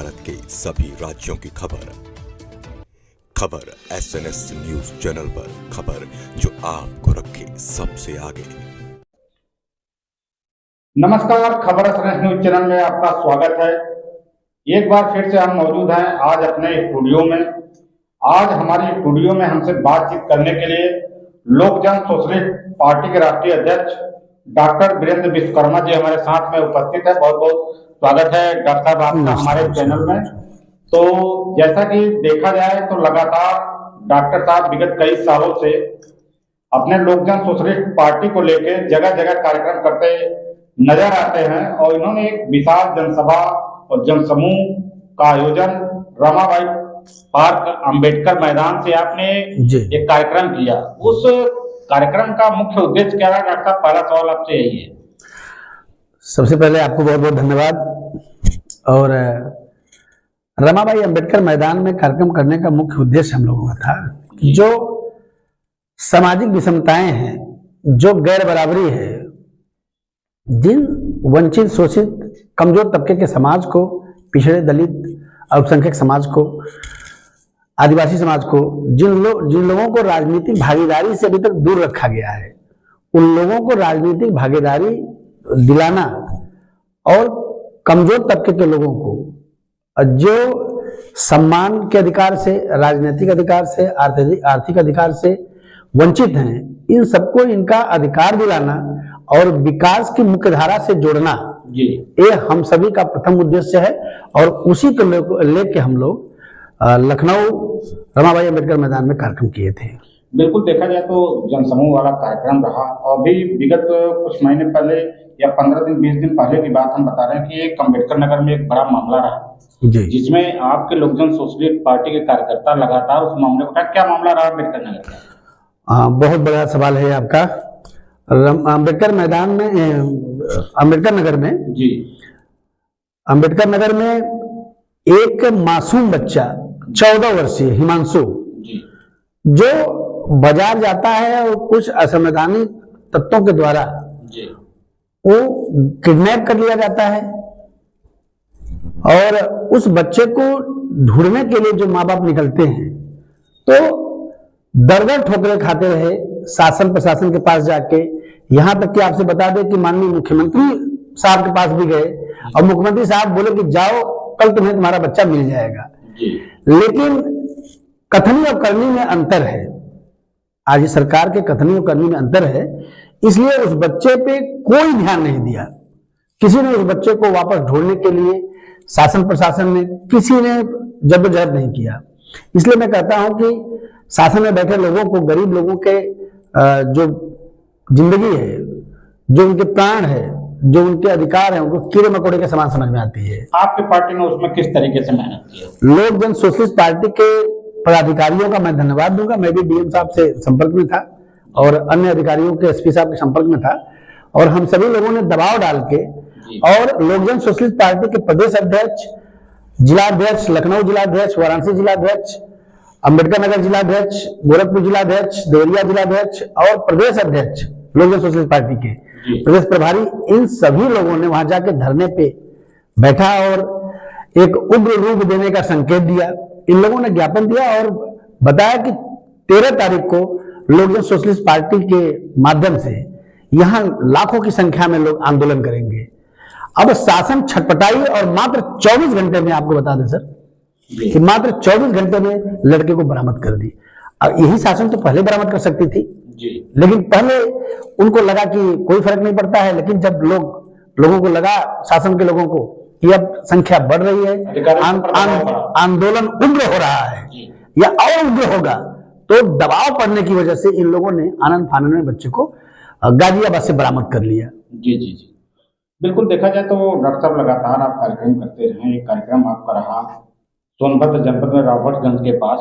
भारत के सभी राज्यों की खबर SNS न्यूज चैनल पर, खबर जो आपको रखे सबसे आगे। नमस्कार, खबर SNS न्यूज चैनल में आपका स्वागत है। एक बार फिर से हम मौजूद हैं आज अपने स्टूडियो में। आज हमारी स्टूडियो में हमसे बातचीत करने के लिए लोक जन सोशलिस्ट पार्टी के राष्ट्रीय अध्यक्ष डॉक्टर वीरेंद्र विश्वकर्मा जी हमारे साथ में उपस्थित है। बहुत बहुत स्वागत है डॉक्टर साहब आपका हमारे चैनल में। तो जैसा कि देखा जाए तो लगातार डॉक्टर साहब विगत कई सालों से अपने लोक जन सोशलिस्ट पार्टी को लेकर जगह जगह कार्यक्रम करते नजर आते हैं और इन्होंने एक विशाल जनसभा और जनसमूह का आयोजन रमाबाई पार्क अंबेडकर मैदान से आपने एक कार्यक्रम किया। उस कार्यक्रम का मुख्य उद्देश्य क्या है डॉक्टर साहब? पहला सवाल आपसे यही है। सबसे पहले आपको बहुत बहुत धन्यवाद। और रमाबाई अंबेडकर मैदान में कार्यक्रम करने का मुख्य उद्देश्य हम लोगों का था कि जो सामाजिक विषमताएं हैं, जो गैर बराबरी है, जिन वंचित शोषित कमजोर तबके के समाज को, पिछड़े दलित अल्पसंख्यक समाज को, आदिवासी समाज को, जिन लोगों को राजनीतिक भागीदारी से अभी तक दूर रखा गया है, उन लोगों को राजनीतिक भागीदारी दिलाना और कमजोर तबके के लोगों को जो सम्मान के अधिकार से, राजनीतिक अधिकार से, आर्थिक अधिकार से वंचित हैं, इन सबको इनका अधिकार दिलाना और विकास की मुख्यधारा से जोड़ना, ये हम सभी का प्रथम उद्देश्य है। और उसी को लेके हम लोग लखनऊ रमाबाई अंबेडकर मैदान में कार्यक्रम किए थे। बिल्कुल, देखा जाए तो जनसमूह वाला कार्यक्रम रहा और भी विगत कुछ महीने पहले या 15 दिन 20 दिन पहले की बात हम बता रहे हैं कि एक अंबेडकर नगर में एक बड़ा मामला रहा जिसमें आपके लोक जन सोशलिस्ट पार्टी के कार्यकर्ता लगातार उस मामले को, क्या मामला रहा अंबेडकर नगर का? बहुत बड़ा सवाल है आपका। अंबेडकर मैदान में, अंबेडकर नगर में अंबेडकर नगर में एक मासूम बच्चा 14 वर्षीय हिमांशु जो बाजार जाता है और कुछ असंवैधानिक तत्वों के द्वारा वो किडनैप कर लिया जाता है और उस बच्चे को ढूंढने के लिए जो माँ बाप निकलते हैं तो दर-दर ठोकरें खाते रहे, शासन प्रशासन के पास जाके, यहां तक कि आपसे बता दें कि माननीय मुख्यमंत्री साहब के पास भी गए और मुख्यमंत्री साहब बोले कि जाओ, कल तुम्हें तुम्हारा बच्चा मिल जाएगा। लेकिन कथनी और करनी में अंतर है। आज सरकार के कथनी और करनी में अंतर है, इसलिए उस बच्चे पे कोई ध्यान नहीं दिया। किसी ने उस बच्चे को वापस ढूंढने के लिए शासन प्रशासन ने किसी ने जद्दोजहद नहीं किया। इसलिए मैं कहता हूं कि शासन में बैठे लोगों को, गरीब लोगों के जो जिंदगी है, जो उनके प्राण है, जो उनके अधिकार है, उनको कीड़े मकोड़े के समान समझ में आती है। आपकी पार्टी ने उसमें किस तरीके से मेहनत की? लोक जन सोशलिस्ट पार्टी के पदाधिकारियों का मैं धन्यवाद दूंगा। मैं भी डीएम साहब से संपर्क में था और अन्य अधिकारियों के एसपी साहब के संपर्क में था और हम सभी लोगों ने दबाव डाल के और लोक जन सोशलिस्ट पार्टी के प्रदेश अध्यक्ष, जिलाध्यक्ष, लखनऊ जिलाध्यक्ष, वाराणसी जिलाध्यक्ष, अंबेडकर नगर जिलाध्यक्ष, गोरखपुर जिलाध्यक्ष, देवरिया जिलाध्यक्ष और प्रदेश अध्यक्ष लोक जन सोशलिस्ट पार्टी के प्रदेश प्रभारी, इन सभी लोगों ने वहां जाके धरने पे बैठा और एक उग्र रूप देने का संकेत दिया। इन लोगों ने ज्ञापन दिया और बताया कि 13 तारीख को लोक जन सोशलिस्ट पार्टी के माध्यम से यहां लाखों की संख्या में लोग आंदोलन करेंगे। अब शासन छटपटाई और मात्र 24 घंटे में, आपको बता दें सर कि मात्र 24 घंटे में लड़के को बरामद कर दी। अब यही शासन तो पहले बरामद कर सकती थी, लेकिन पहले उनको लगा कि कोई फर्क नहीं पड़ता है, लेकिन जब लोगों को लगा, शासन के लोगों को, कि अब संख्या बढ़ रही है, आंदोलन उग्र हो रहा है या और उग्र होगा, तो दबाव पड़ने की वजह से इन लोगों ने आनंद फानन में बच्चे को गाजियाबाद से बरामद कर लिया। जी। बिल्कुल, देखा जाए तो डॉक्टर साहब लगातार आप कार्यक्रम करते रहे। एक कार्यक्रम आपका रहा सोनभद्र जनपद में रॉबर्टगंज के पास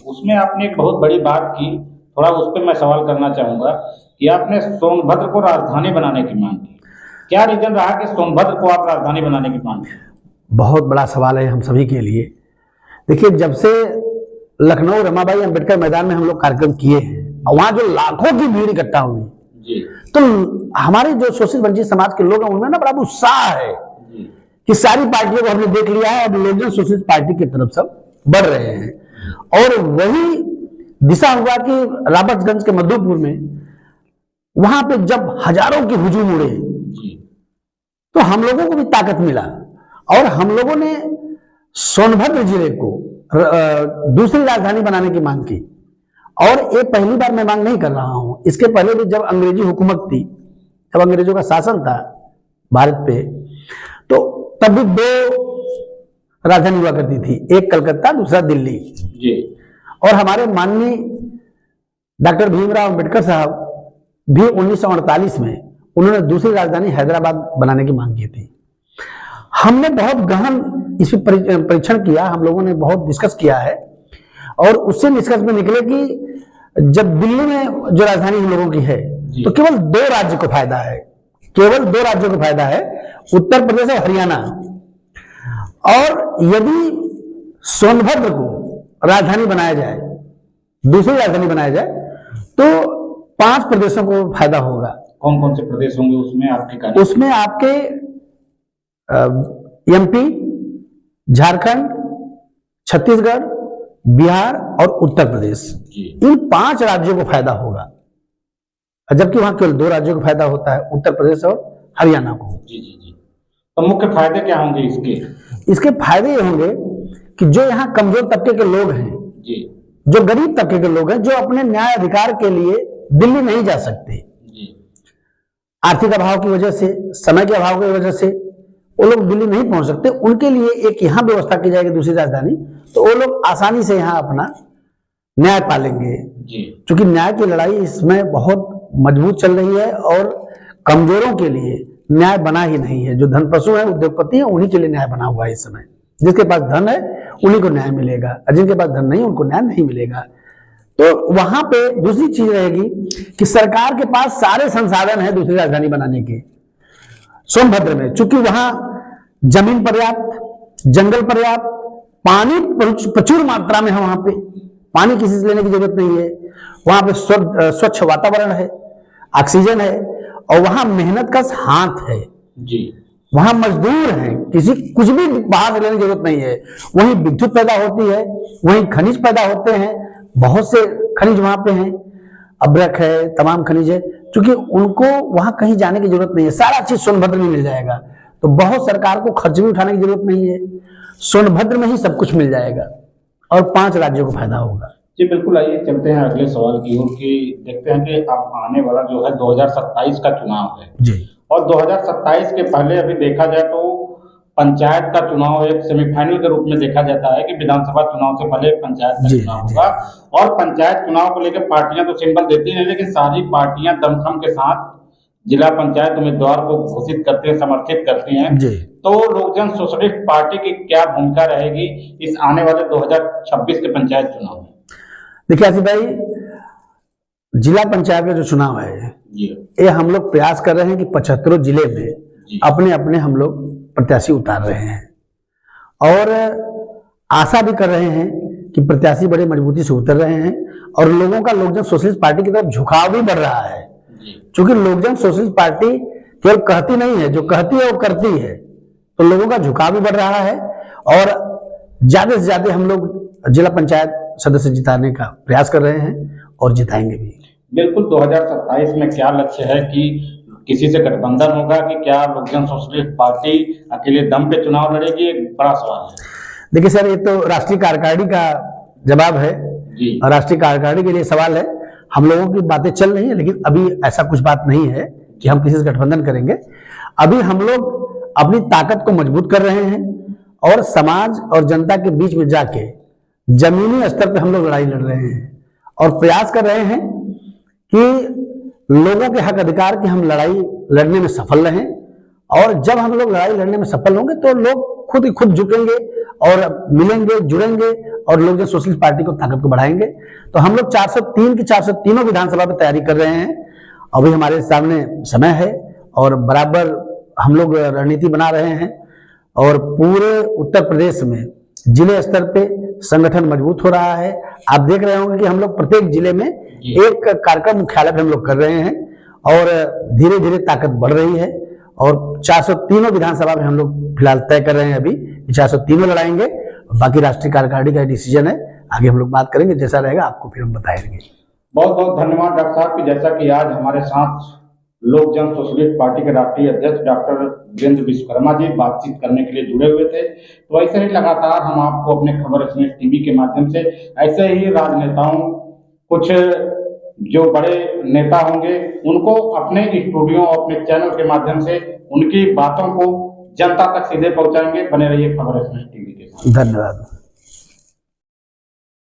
उसमें आपने एक बहुत बड़ी बात की। थोड़ा उस पर मैं सवाल करना चाहूंगा कि आपने सोनभद्र को राजधानी बनाने की मांग की। क्या रीजन रहा कि सोनभद्र को आप राजधानी बनाने की मांग की? बहुत बड़ा सवाल है हम सभी के लिए। देखिए, जब से लखनऊ रमाबाई अंबेडकर मैदान में हम लोग कार्यक्रम किए हैं और वहां जो लाखों की भीड़ इकट्ठा हुई, तो हमारे जो शोषित वंचित समाज के लोग हैं उनमें ना बड़ा उत्साह है कि सारी पार्टियों को हमने देख लिया है, अब लोकजन सोशलिस्ट पार्टी की तरफ सब बढ़ रहे हैं। और वही दिशा हुआ कि राबर्ट्सगंज के मधुपुर में वहां पे जब हजारों की हुजूम उड़े तो हम लोगों को भी ताकत मिला और हम लोगों ने सोनभद्र जिले को दूसरी राजधानी बनाने की मांग की। और ये पहली बार मैं मांग नहीं कर रहा हूं, इसके पहले भी जब अंग्रेजी हुकूमत थी, जब अंग्रेजों का शासन था भारत पे, तो तब भी 2 राजधानी हुआ करती थी, एक कलकत्ता दूसरा दिल्ली जी। और हमारे माननीय डॉक्टर भीमराव अंबेडकर साहब भी 1948 में उन्होंने दूसरी राजधानी हैदराबाद बनाने की मांग की थी। हमने बहुत गहन इस पर परीक्षण किया, हम लोगों ने बहुत डिस्कस किया है और उससे निष्कर्ष में निकले कि जब दिल्ली में जो राजधानी हम लोगों की है तो केवल 2 राज्य को फायदा है, केवल 2 राज्यों को फायदा है, उत्तर प्रदेश और हरियाणा। और यदि सोनभद्र को राजधानी बनाया जाए, दूसरी राजधानी बनाया जाए, तो 5 प्रदेशों को फायदा होगा। कौन कौन से प्रदेश होंगे उसमें आपके? उसमें आपके एमपी, झारखंड, छत्तीसगढ़, बिहार और उत्तर प्रदेश, इन 5 राज्यों को फायदा होगा, जबकि वहां केवल 2 राज्यों को फायदा होता है, उत्तर प्रदेश और हरियाणा को। जी जी जी। तो मुख्य फायदे क्या होंगे इसके? इसके फायदे ये होंगे कि जो यहाँ कमजोर तबके के लोग हैं जी, जो गरीब तबके के लोग हैं, जो अपने न्याय अधिकार के लिए दिल्ली नहीं जा सकते, आर्थिक अभाव की वजह से, समय के अभाव की वजह से वो लोग दिल्ली नहीं पहुंच सकते, उनके लिए एक यहाँ व्यवस्था की जाएगी दूसरी राजधानी, तो वो लोग आसानी से यहाँ अपना न्याय पालेंगे। क्योंकि न्याय की लड़ाई इसमें बहुत मजबूत चल रही है और कमजोरों के लिए न्याय बना ही नहीं है। जो धनपशु है, उद्योगपति है, उन्हीं के लिए न्याय बना हुआ है इस समय। जिसके पास धन है उन्हीं को न्याय मिलेगा और जिनके पास धन नहीं उनको न्याय नहीं मिलेगा। तो वहां पे दूसरी चीज रहेगी कि सरकार के पास सारे संसाधन है दूसरी राजधानी बनाने के। सोनभद्र में चूंकि वहां जमीन पर्याप्त, जंगल पर्याप्त, पानी प्रचुर मात्रा में है, वहां पे पानी किसी से लेने की जरूरत नहीं है, वहां पे स्वच्छ वातावरण है, ऑक्सीजन है और वहां मेहनत का हाथ है जी। वहां मजदूर हैं, किसी कुछ भी बाहर से लेने की जरूरत नहीं है। वहीं विद्युत पैदा होती है, वहीं खनिज पैदा होते हैं, बहुत से खनिज वहां पे हैं, अभ्रक है, तमाम खनिज है। क्योंकि उनको वहां कहीं जाने की जरूरत नहीं है, सारा चीज सोनभद्र में मिल जाएगा। तो बहुत सरकार को खर्च भी उठाने की जरूरत नहीं है, सोनभद्र में ही सब कुछ मिल जाएगा और 5 राज्यों को फायदा होगा। जी बिल्कुल। आइए चलते हैं अगले सवाल की ओर कि देखते हैं कि अब आने वाला जो है 2027 का चुनाव है जी। और 2027 के पहले अभी देखा जाए तो पंचायत का चुनाव एक सेमीफाइनल के रूप में देखा जाता है कि विधानसभा चुनाव से पहले पंचायत का चुनाव होगा। और पंचायत चुनाव को लेकर पार्टियां तो सिंबल देती हैं, लेकिन सारी पार्टियां दमखम के साथ जिला पंचायत उम्मीदवार को घोषित करते हैं, समर्थित करती हैं। तो लोकजन सोशलिस्ट पार्टी की क्या भूमिका रहेगी इस आने वाले 2026 के पंचायत चुनाव में? देखिए आसिफ भाई, जिला पंचायत का जो चुनाव है ये हम लोग प्रयास कर रहे हैं कि 75 जिले में अपने अपने हम लोग प्रत्याशी उतार रहे हैं और आशा भी कर रहे हैं कि प्रत्याशी बड़े मजबूती से उतर रहे हैं और लोगों का लोकजन सोशलिस्ट पार्टी की तरफ झुकाव भी बढ़ रहा है। क्योंकि लोकजन सोशलिस्ट पार्टी केवल कहती नहीं है, जो कहती है वो करती है, तो लोगों का झुकाव भी बढ़ रहा है और ज्यादा से ज्यादा हम लोग जिला पंचायत सदस्य जिताने का प्रयास कर रहे हैं और जिताएंगे भी। बिल्कुल। 2027 में क्या लक्ष्य है कि किसी से गठबंधन होगा कि क्या लोकजन सोशलिस्ट पार्टी अकेले दम पे चुनाव लड़ेगी? एक बड़ा सवाल है। देखिए सर, ये तो राष्ट्रीय कार्यकारिणी का जवाब है जी। और राष्ट्रीय कार्यकारिणी के लिए सवाल है। हम लोगों की बातें चल रही है, लेकिन अभी ऐसा कुछ बात नहीं है कि हम किसी से गठबंधन करेंगे। अभी हम लोग अपनी ताकत को मजबूत कर रहे हैं और समाज और जनता के बीच में जाके जमीनी स्तर पे हम लोग लड़ाई लड़ रहे हैं और प्रयास कर रहे हैं कि लोगों के हक अधिकार की हम लड़ाई लड़ने में सफल रहें। और जब हम लोग लड़ाई लड़ने में सफल होंगे तो लोग खुद ही खुद झुकेंगे और मिलेंगे, जुड़ेंगे और लोग जो सोशलिस्ट पार्टी को ताकत को बढ़ाएंगे। तो हम लोग 403 की 403 विधानसभा में तैयारी कर रहे हैं। अभी हमारे सामने समय है और बराबर हम लोग रणनीति बना रहे हैं और पूरे उत्तर प्रदेश में जिले स्तर पे संगठन मजबूत हो रहा है। आप देख रहे होंगे कि हम लोग प्रत्येक जिले में एक कार्यक्रम मुख्यालय पे हम लोग कर रहे हैं और धीरे धीरे ताकत बढ़ रही है और 403 विधानसभा में हम लोग फिलहाल तय कर रहे हैं अभी 403 लड़ाएंगे। बाकी राष्ट्रीय कार्यकारिणी का डिसीजन है, आगे हम लोग बात करेंगे, जैसा रहेगा आपको फिर हम बताएंगे। बहुत बहुत धन्यवाद डॉक्टर साहब कि जैसा कि आज हमारे साथ लोक जन सोशलिस्ट पार्टी के राष्ट्रीय अध्यक्ष डॉक्टर वीरेंद्र विश्वकर्मा जी बातचीत करने के लिए जुड़े हुए थे। तो ऐसे ही लगातार हम आपको अपने खबर एक्सप्रेस टीवी के माध्यम से ऐसे ही राजनेताओं, कुछ जो बड़े नेता होंगे, उनको अपने स्टूडियो और अपने चैनल के माध्यम से उनकी बातों को जनता तक सीधे पहुंचाएंगे। बने रहिए खबर एक्सप्रेस टीवी के साथ। धन्यवाद।